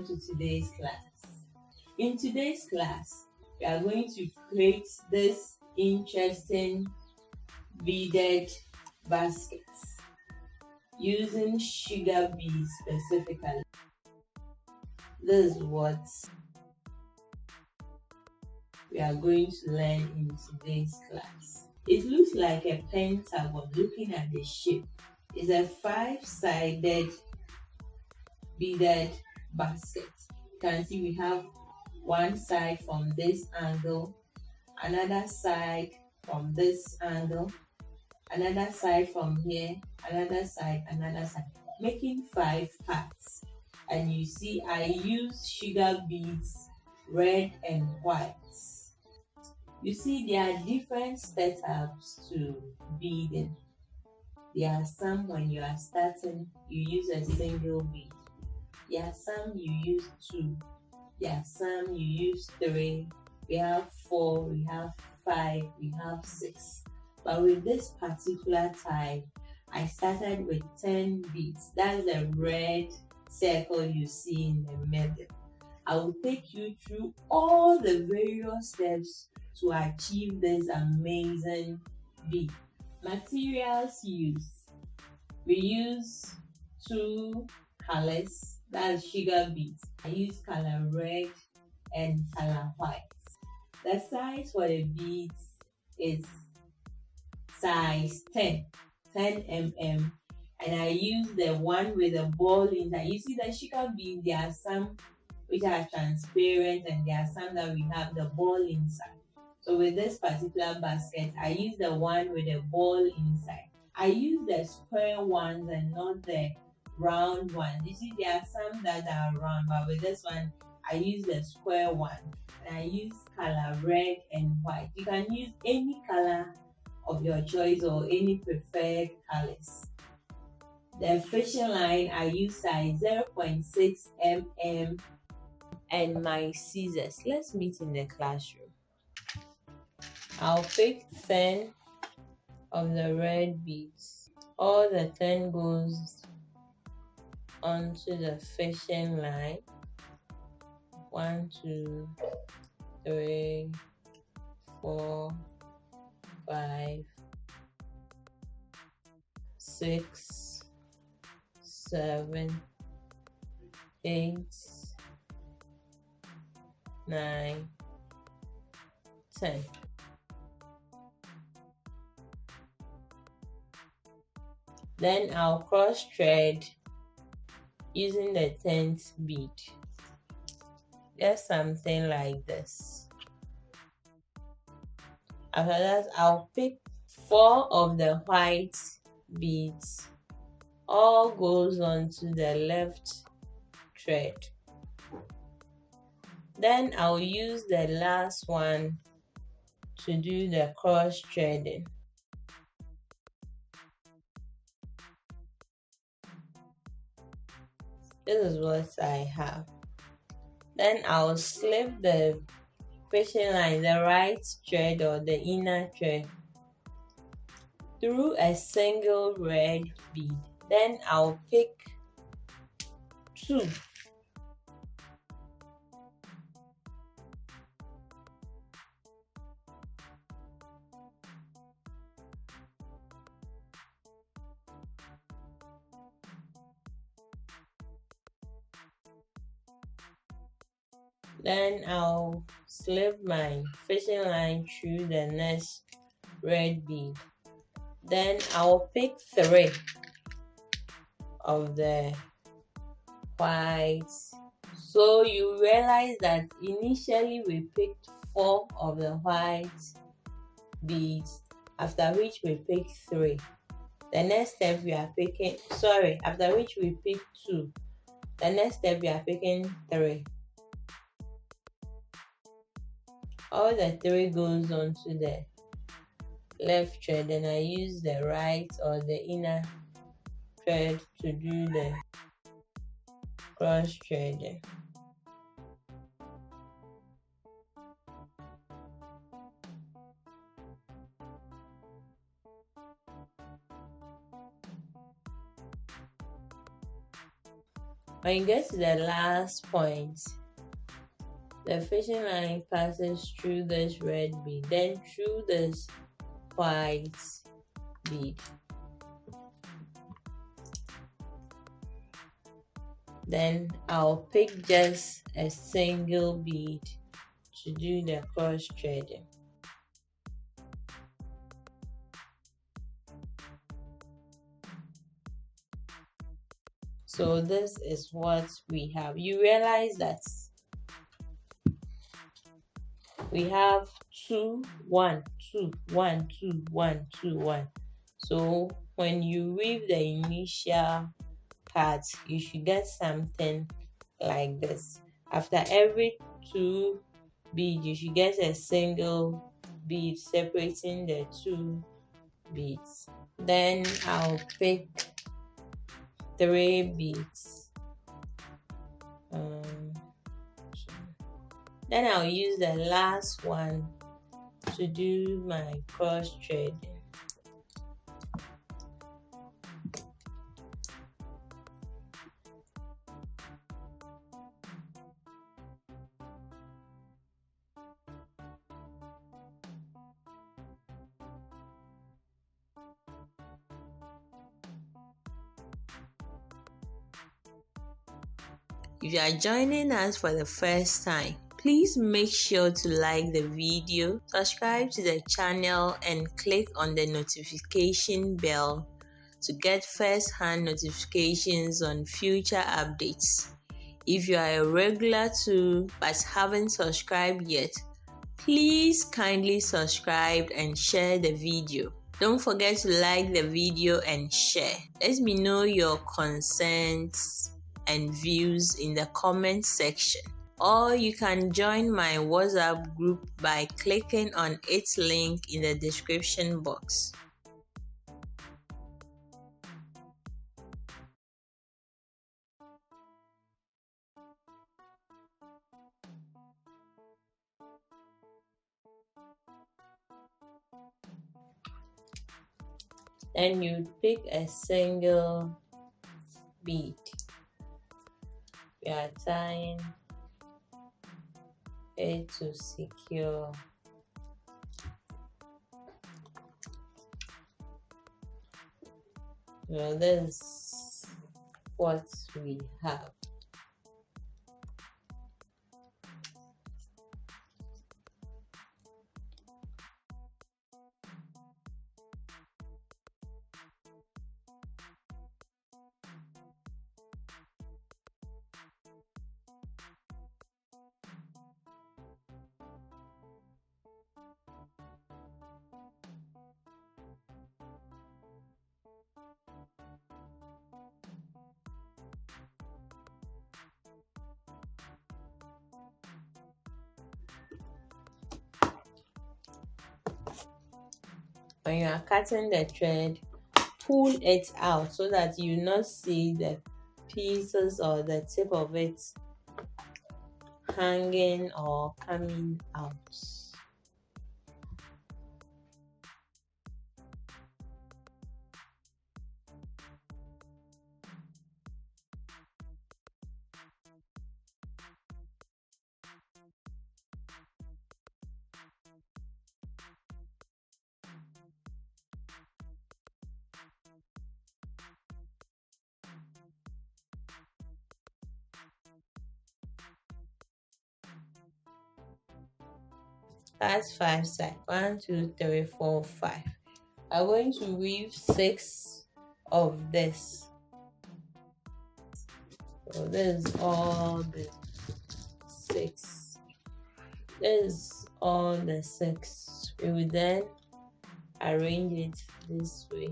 to today's class. In today's class, we are going to create this interesting beaded baskets using sugar beads specifically. This is what we are going to learn in today's class. It looks like a pentagon. Looking at the shape, it's a 5-sided beaded basket. You can see we have one side from this angle, another side from this angle, another side from here, another side, making 5 parts. And you see I use sugar beads, red and white. You see there are different setups to beading. There are some when you are starting, you use a single bead. There are some you use 2. There are some you use 3. We have 4, we have 5, we have 6. But with this particular type, I started with 10 beads. That's the red circle you see in the middle. I will take you through all the various steps to achieve this amazing bead. Materials used. We use 2 colors, that's sugar beads. I use color red and color white. The size for the beads is size 10 mm, and I use the one with the ball inside. You see the sugar bead, there are some which are transparent and there are some that we have the ball inside. So with this particular basket, I use the one with the ball inside. I use the square ones and not the round ones. You see there are some that are round, but with this one, I use the square one. And I use color red and white. You can use any color of your choice or any preferred colors. The fishing line, I use size 0.6 mm and my scissors. Let's meet in the classroom. I'll pick 10 of the red beads. All the 10 goes onto the fishing line. 1, 2, 3, 4, 5, 6, 7, 8, 9, 10. Then I'll cross thread using the 10th bead. Just something like this. After that, I'll pick 4 of the white beads. All goes onto the left thread. Then I'll use the last one to do the cross threading. This is what I have. Then I'll slip the fishing line, the right thread or the inner thread, through a single red bead. Then I'll pick 2. Then I'll slip my fishing line through the next red bead. Then I'll pick 3 of the white. So you realize that initially we picked 4 of the white beads, after which we picked 3. The next step we are picking, after which we picked 2. The next step we are picking 3. All the 3 goes onto the left thread, and I use the right or the inner thread to do the cross threading. When you get to the last point, the fishing line passes through this red bead, then through this white bead. Then I'll pick just a single bead to do the cross threading. So this is what we have. You realize that we have 2 1 2 1 2 1 2 1. So when you weave the initial part, you should get something like this. After every 2 beads, you should get a single bead separating the 2 beads. Then I'll pick 3 beads. Then I'll use the last one to do my cross threading. If you are joining us for the first time, please make sure to like the video, subscribe to the channel, and click on the notification bell to get first-hand notifications on future updates. If you are a regular too but haven't subscribed yet, please kindly subscribe and share the video. Don't forget to like the video and share. Let me know your concerns and views in the comment section. Or you can join my WhatsApp group by clicking on its link in the description box. Then you pick a single bead. We are tying it to secure. Well, this is what we have. When you are cutting the thread, pull it out so that you not see the pieces or the tip of it hanging or coming out. That's 5 sides. 1 2 3 4 5. I'm going to weave 6 of this. So this is all the 6. This is all the 6. We will then arrange it this way.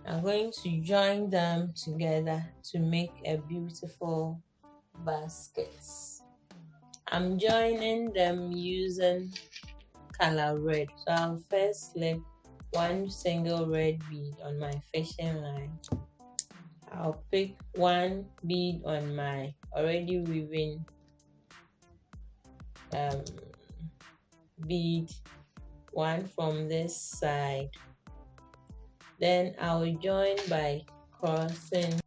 I'm going to join them together to make a beautiful basket. I'm joining them using color red. So I'll first slip 1 single red bead on my fishing line. I'll pick 1 bead on my already weaving bead one from this side. Then I will join by crossing.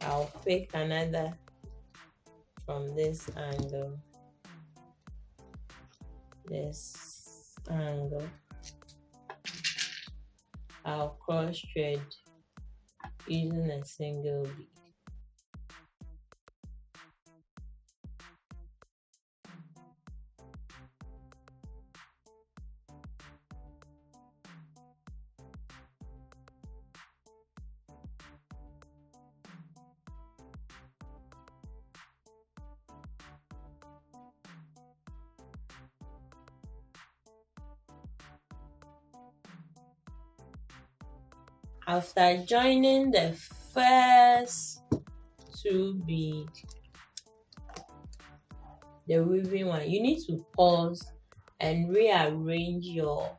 I'll pick another from this angle, this angle. I'll cross thread using a single bead. After joining the first two beads, the weaving one, you need to pause and rearrange your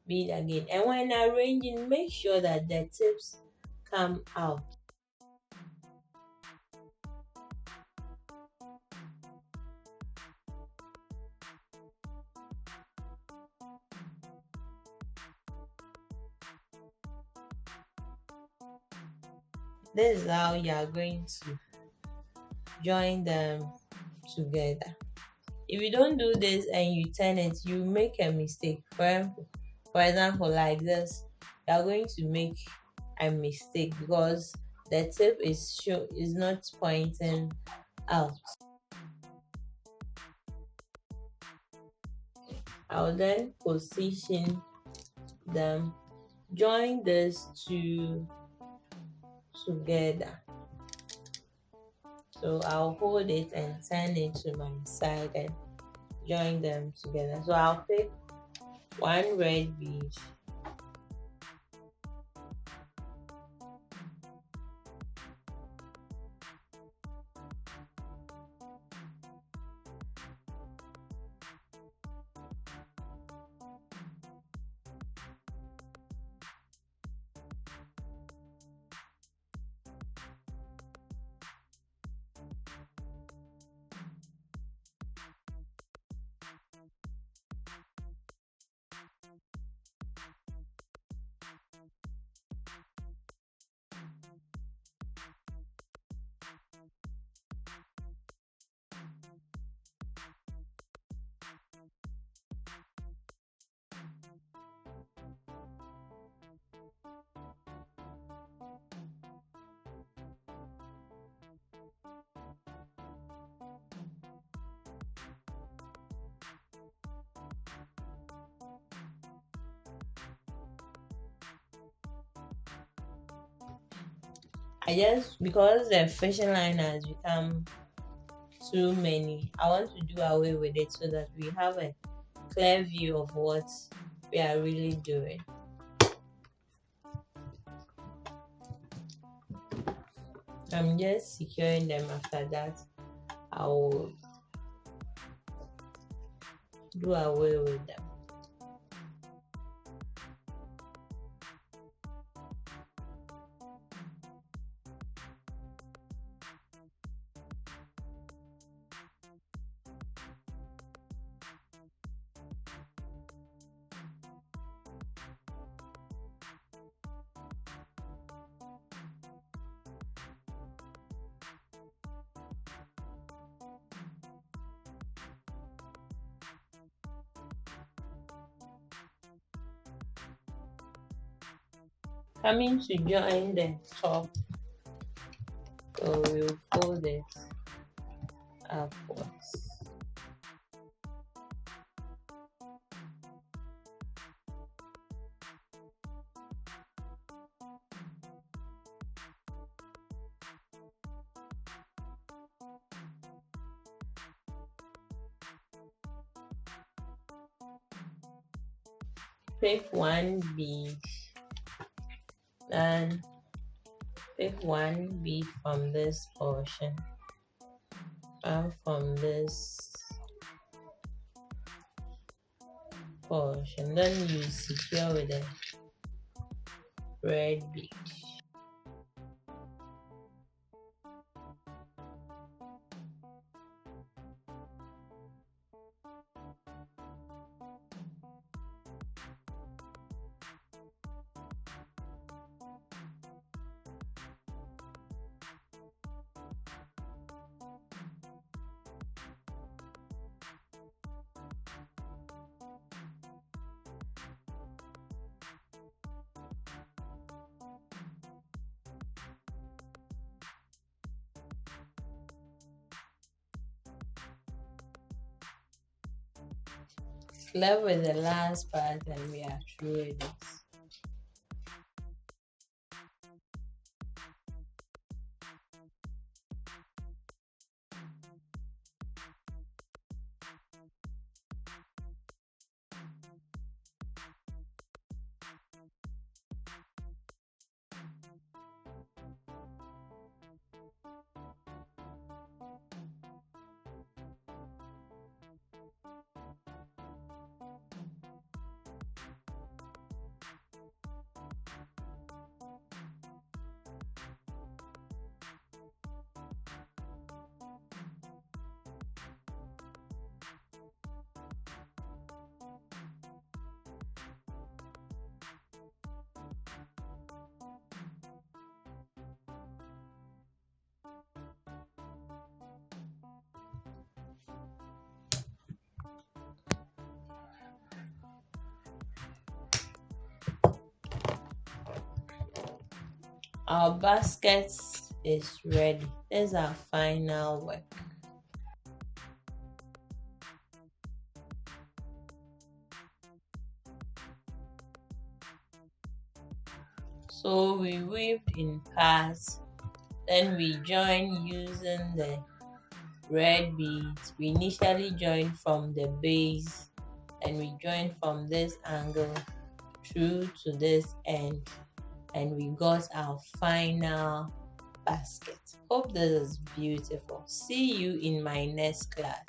bead again. And when arranging, make sure that the tips come out. This is how you are going to join them together. If you don't do this and you turn it, you make a mistake. For example, like this, you are going to make a mistake because the tip is not pointing out. I'll then position them, join these two together. So I'll hold it and turn it to my side and join them together. So I'll pick one red bead, because the fishing line has become too many, I want to do away with it so that we have a clear view of what we are really doing. I'm just securing them. After that, I will do away with them. Coming to join the top, so we'll fold it upwards. Pick one bead and pick one bead from this portion and from this push, and then you secure with a red bead. Left with the last part and we are through with it. Our basket is ready. This is our final work. So we weaved in parts, then we joined using the red beads. We initially joined from the base and we joined from this angle through to this end, and we got our final basket. Hope this is beautiful. See you in my next class.